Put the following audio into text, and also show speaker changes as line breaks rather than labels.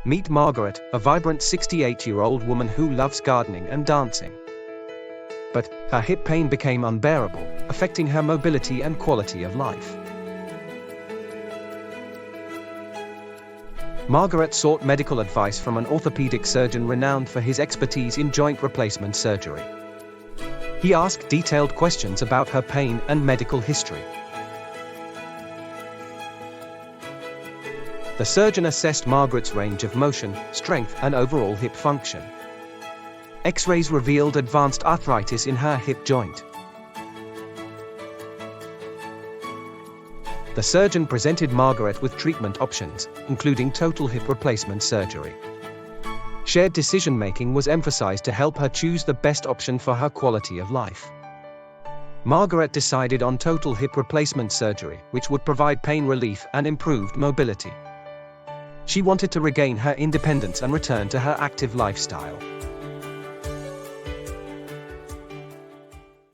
Meet Margaret, a vibrant 68-year-old woman who loves gardening and dancing. But her hip pain became unbearable, affecting her mobility and quality of life. Margaret sought medical advice from an orthopedic surgeon renowned for his expertise in joint replacement surgery. He asked detailed questions about her pain and medical history. The surgeon assessed Margaret's range of motion, strength, and overall hip function. X-rays revealed advanced arthritis in her hip joint. The surgeon presented Margaret with treatment options, including total hip replacement surgery. Shared decision-making was emphasized to help her choose the best option for her quality of life. Margaret decided on total hip replacement surgery, which would provide pain relief and improved mobility. She wanted to regain her independence and return to her active lifestyle.